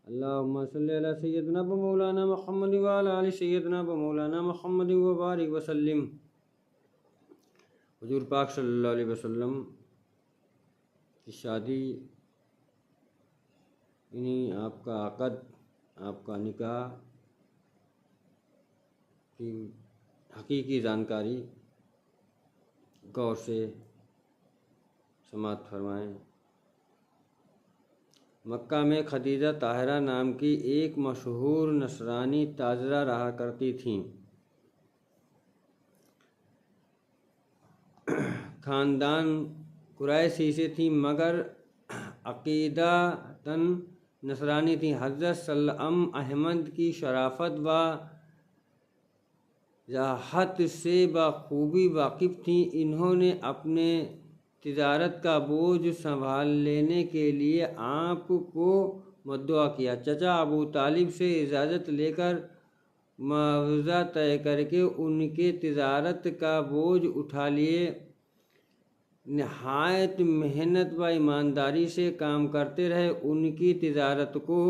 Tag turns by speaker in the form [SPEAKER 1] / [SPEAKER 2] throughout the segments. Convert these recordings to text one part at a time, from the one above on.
[SPEAKER 1] اللهم صل على سيدنا مولانا محمد وعلى آل سيدنا مولانا محمد وبارک وسلم۔ حضور پاک صلی اللہ علیہ وسلم کی شادی، یعنی آپ کا عقد، آپ کا نکاح کی حقیقی جانکاری غور سے سماعت فرمائیں۔ مکہ میں خدیجہ طاہرہ نام کی ایک مشہور نصرانی تاجرہ رہا کرتی تھیں۔ خاندان قریشی سے تھیں مگر عقیدتاً نصرانی تھیں۔ حضرت سلام احمد کی شرافت و ذاہت سے بخوبی واقف تھیں۔ انہوں نے اپنے تجارت کا بوجھ سنبھال لینے کے لیے آپ کو مدعو کیا۔ چچا ابو طالب سے اجازت لے کر معاوضہ طے کر کے ان کے تجارت کا بوجھ اٹھا لیے۔ نہایت محنت و ایمانداری سے کام کرتے رہے، ان کی تجارت کو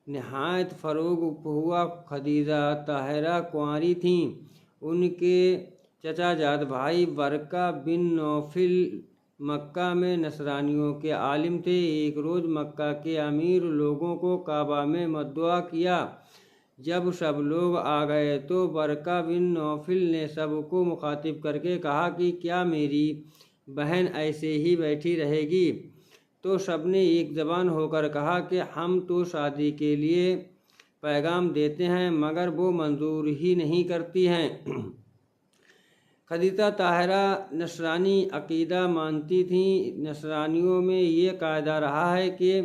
[SPEAKER 1] نہایت فروغ ہوا۔ خدیجہ طاہرہ کنواری تھیں۔ ان کے چچا جاد بھائی برقہ بن نوفل مکہ میں نصرانیوں کے عالم تھے۔ ایک روز مکہ کے امیر لوگوں کو کعبہ میں مدعو کیا۔ جب سب لوگ آ گئے تو برقہ بن نوفل نے سب کو مخاطب کر کے کہا کہ کیا میری بہن ایسے ہی بیٹھی رہے گی؟ تو سب نے ایک زبان ہو کر کہا کہ ہم تو شادی کے لیے پیغام دیتے ہیں مگر وہ منظور ہی نہیں کرتی ہیں۔ خدیجہ طاہرہ نصرانی عقیدہ مانتی تھیں۔ نصرانیوں میں یہ قاعدہ رہا ہے کہ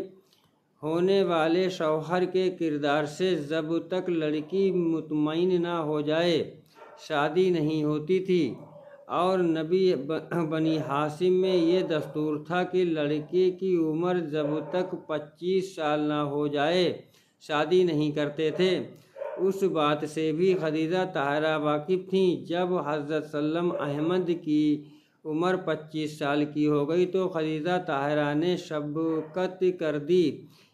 [SPEAKER 1] ہونے والے شوہر کے کردار سے جب تک لڑکی مطمئن نہ ہو جائے شادی نہیں ہوتی تھی، اور نبی بنی ہاشم میں یہ دستور تھا کہ لڑکے کی عمر جب تک 25 سال نہ ہو جائے شادی نہیں کرتے تھے۔ اس بات سے بھی خدیجہ طاہرہ واقف تھیں۔ جب حضرت سلام احمد کی عمر 25 سال کی ہو گئی تو خدیجہ طاہرہ نے شبکت کر دی۔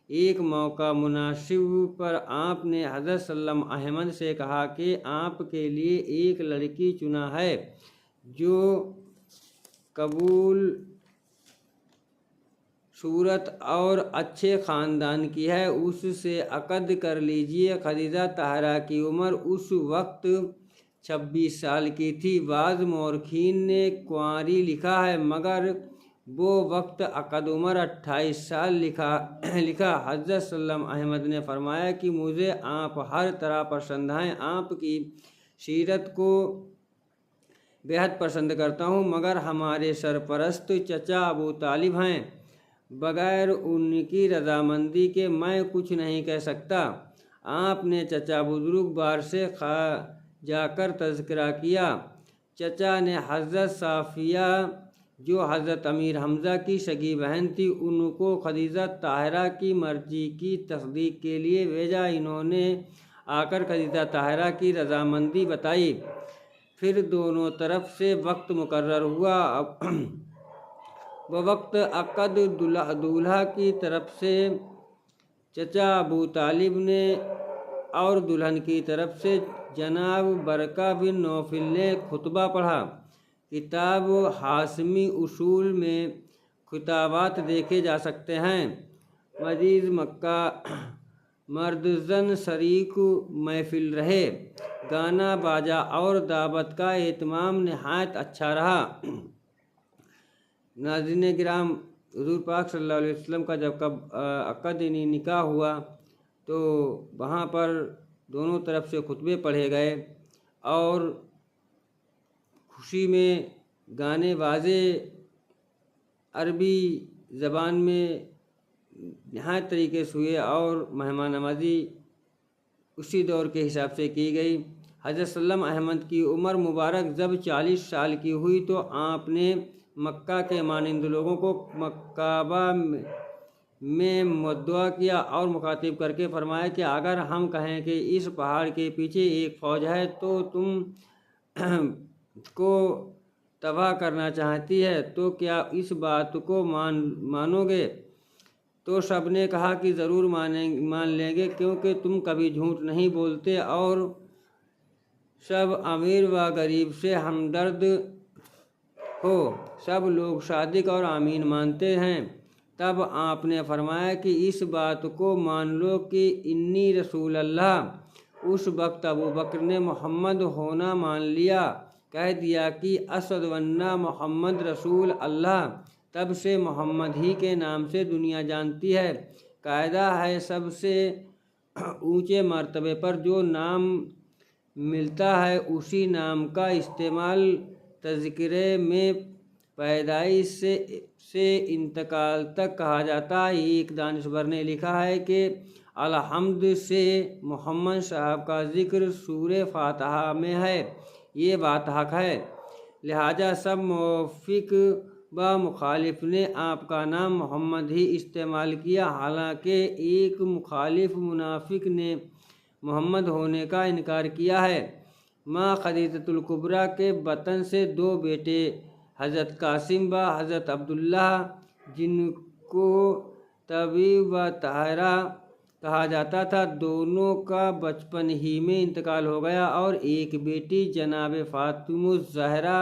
[SPEAKER 1] ایک موقع مناسب پر آپ نے حضرت سلام احمد سے کہا کہ آپ کے لیے ایک لڑکی چنا ہے جو قبول صورت اور اچھے خاندان کی ہے، اس سے عقد کر لیجیے۔ خدیجہ طاہرہ کی عمر اس وقت 26 سال کی تھی۔ بعض مورخین نے کنواری لکھا ہے مگر وہ وقت عقد عمر 28 سال لکھا۔ حضرت سلام احمد نے فرمایا کہ مجھے آپ ہر طرح پسند ہیں، آپ کی سیرت کو بےحد پسند کرتا ہوں، مگر ہمارے سرپرست چچا ابو طالب ہیں، بغیر ان کی رضامندی کے میں کچھ نہیں کہہ سکتا۔ آپ نے چچا بزرگوار سے جا کر تذکرہ کیا۔ چچا نے حضرت صافیہ جو حضرت امیر حمزہ کی سگی بہن تھی ان کو خدیجہ طاہرہ کی مرضی کی تصدیق کے لیے بھیجا۔ انہوں نے آ کر خدیجہ طاہرہ کی رضامندی بتائی۔ پھر دونوں طرف سے وقت مقرر ہوا۔ بوقت عقد دولہا کی طرف سے چچا ابو طالب نے اور دلہن کی طرف سے جناب برقہ بن نوفل نے خطبہ پڑھا۔ کتاب ہاشمی اصول میں خطابات دیکھے جا سکتے ہیں۔ مزید مکہ مردزن شریک محفل رہے، گانا باجا اور دعوت کا اہتمام نہایت اچھا رہا۔ ناظرین کرام، حضور پاک صلی اللہ علیہ وسلم کا جب عقد نکاح ہوا تو وہاں پر دونوں طرف سے خطبے پڑھے گئے اور خوشی میں گانے بازے عربی زبان میں نہایت طریقے سے ہوئے اور مہمان نوازی اسی دور کے حساب سے کی گئی۔ حضرت سلام احمد کی عمر مبارک جب 40 سال کی ہوئی تو آپ نے مکہ کے مانند لوگوں کو کعبہ میں مدعو کیا اور مخاطب کر کے فرمایا کہ اگر ہم کہیں کہ اس پہاڑ کے پیچھے ایک فوج ہے تو تم کو تباہ کرنا چاہتی ہے تو کیا اس بات کو مانو گے؟ تو سب نے کہا کہ ضرور مان لیں گے، کیونکہ تم کبھی جھوٹ نہیں بولتے اور سب امیر و غریب سے ہمدرد ہو۔ سب لوگ صادق اور آمین مانتے ہیں۔ تب آپ نے فرمایا کہ اس بات کو مان لو کہ انی رسول اللہ۔ اس وقت ابو بکر نے محمد ہونا مان لیا، کہہ دیا کہ اشہد ان محمد رسول اللہ۔ تب سے محمد ہی کے نام سے دنیا جانتی ہے۔ قاعدہ ہے سب سے اونچے مرتبے پر جو نام ملتا ہے اسی نام کا استعمال تذکرے میں پیدائش سے انتقال تک کہا جاتا ہے۔ ایک دانشور نے لکھا ہے کہ الحمد سے محمد صاحب کا ذکر سورہ فاتحہ میں ہے، یہ بات حق ہے۔ لہٰذا سب موافق و مخالف نے آپ کا نام محمد ہی استعمال کیا، حالانکہ ایک مخالف منافق نے محمد ہونے کا انکار کیا ہے۔ ماں خدیجۃ الکبریٰ کے بطن سے 2 بیٹے حضرت قاسم و حضرت عبداللہ، جن کو طبیب و طاہرہ کہا جاتا تھا، دونوں کا بچپن ہی میں انتقال ہو گیا اور ایک بیٹی جناب فاطمہ الزہرا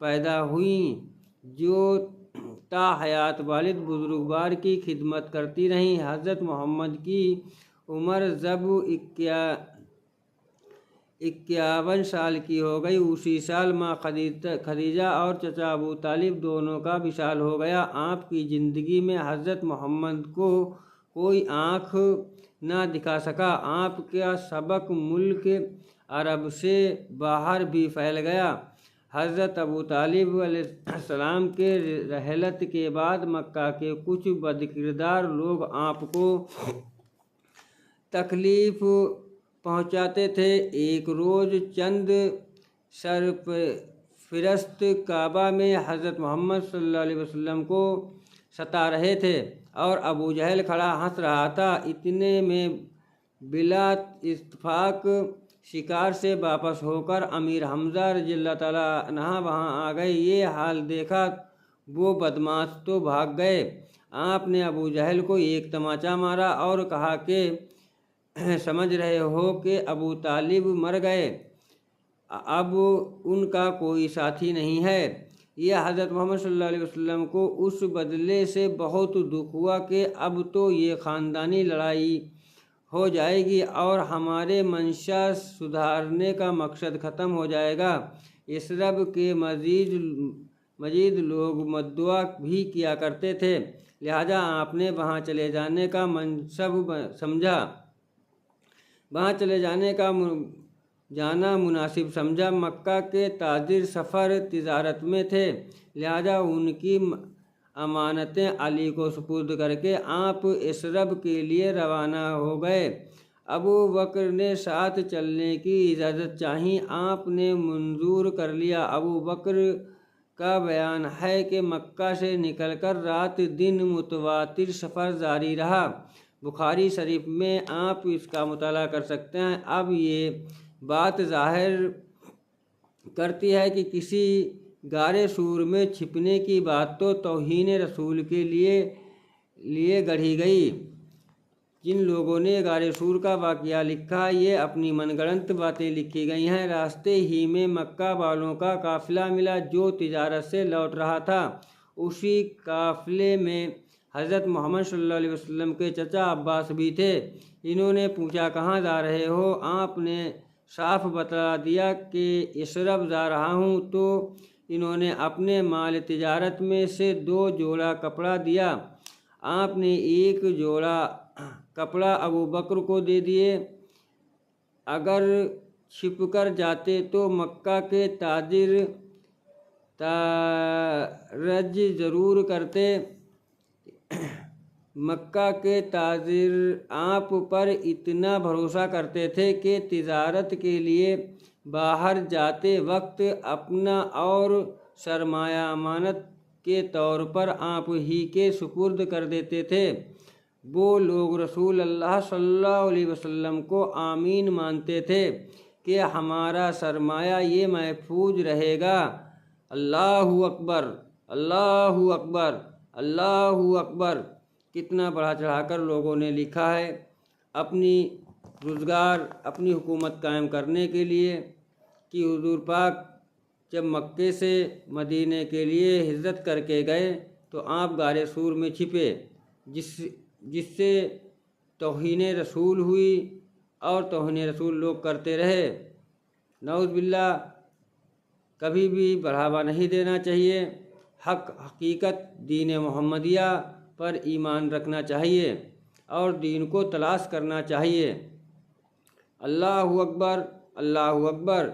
[SPEAKER 1] پیدا ہوئیں جو تا حیات والد بزرگوار کی خدمت کرتی رہیں۔ حضرت محمد کی عمر جب 51 سال کی ہو گئی، اسی سال ماں خدیجہ اور چچا ابو طالب دونوں کا وصال ہو گیا۔ آپ کی زندگی میں حضرت محمد کو کوئی آنکھ نہ دکھا سکا۔ آپ کا سبق ملک عرب سے باہر بھی پھیل گیا۔ حضرت ابو طالب علیہ السلام کے رحلت کے بعد مکہ کے کچھ بدکردار لوگ آپ کو تکلیف پہنچاتے تھے۔ ایک روز چند سرپرست کعبہ میں حضرت محمد صلی اللہ علیہ وسلم کو ستا رہے تھے اور ابو جہل کھڑا ہنس رہا تھا۔ اتنے میں بلا اتفاق شکار سے واپس ہو کر امیر حمزہ رضی اللہ تعالیٰ عنہ وہاں آ گئے۔ یہ حال دیکھا وہ بدماش تو بھاگ گئے۔ آپ نے ابو جہل کو ایک تماچا مارا اور کہا کہ سمجھ رہے ہو کہ ابو طالب مر گئے، اب ان کا کوئی ساتھی نہیں ہے۔ یہ حضرت محمد صلی اللہ علیہ وسلم کو اس بدلے سے بہت دکھ ہوا کہ اب تو یہ خاندانی لڑائی ہو جائے گی اور ہمارے منشا سدھارنے کا مقصد ختم ہو جائے گا۔ یثرب کے مزید لوگ مدعا بھی کیا کرتے تھے، لہذا آپ نے وہاں چلے جانے کا منصب سمجھا۔ وہاں چلے جانا مناسب سمجھا۔ مکہ کے تاجر سفر تجارت میں تھے، لہذا ان کی امانتیں علی کو سپرد کر کے آپ یثرب کے لیے روانہ ہو گئے۔ ابو بکر نے ساتھ چلنے کی اجازت چاہی، آپ نے منظور کر لیا۔ ابو بکر کا بیان ہے کہ مکہ سے نکل کر رات دن متواتر سفر جاری رہا۔ بخاری شریف میں آپ اس کا مطالعہ کر سکتے ہیں۔ اب یہ بات ظاہر کرتی ہے کہ کسی غار سور میں چھپنے کی بات تو توہین رسول کے لیے گڑھی گئی۔ جن لوگوں نے غار سور کا واقعہ لکھا یہ اپنی من گھڑنت باتیں لکھی گئی ہیں۔ راستے ہی میں مکہ والوں کا قافلہ ملا جو تجارت سے لوٹ رہا تھا۔ اسی قافلے میں حضرت محمد صلی اللہ علیہ وسلم کے چچا عباس بھی تھے۔ انہوں نے پوچھا کہاں جا رہے ہو؟ آپ نے صاف بتا دیا کہ یثرب جا رہا ہوں۔ تو انہوں نے اپنے مال تجارت میں سے 2 جوڑا کپڑا دیا۔ آپ نے 1 جوڑا کپڑا ابو بکر کو دے دیے۔ اگر چھپ کر جاتے تو مکہ کے تاجر تارج ضرور کرتے۔ مکہ کے تاجر آپ پر اتنا بھروسہ کرتے تھے کہ تجارت کے لیے باہر جاتے وقت اپنا اور سرمایہ امانت کے طور پر آپ ہی کے سپرد کر دیتے تھے۔ وہ لوگ رسول اللہ صلی اللہ علیہ وسلم کو آمین مانتے تھے کہ ہمارا سرمایہ یہ محفوظ رہے گا۔ اللہ اکبر، اللہ اکبر، اللہ اکبر کتنا بڑھا چڑھا کر لوگوں نے لکھا ہے اپنی روزگار اپنی حکومت قائم کرنے کے لیے کہ حضور پاک جب مکے سے مدینے کے لیے ہجرت کر کے گئے تو آپ غار سور میں چھپے، جس سے توہین رسول ہوئی اور توہین رسول لوگ کرتے رہے۔ نعوذ باللہ، کبھی بھی بڑھاوا نہیں دینا چاہیے، حق حقیقت دین محمدیہ پر ایمان رکھنا چاہیے اور دین کو تلاش کرنا چاہیے۔ اللہ اکبر، اللہ اکبر۔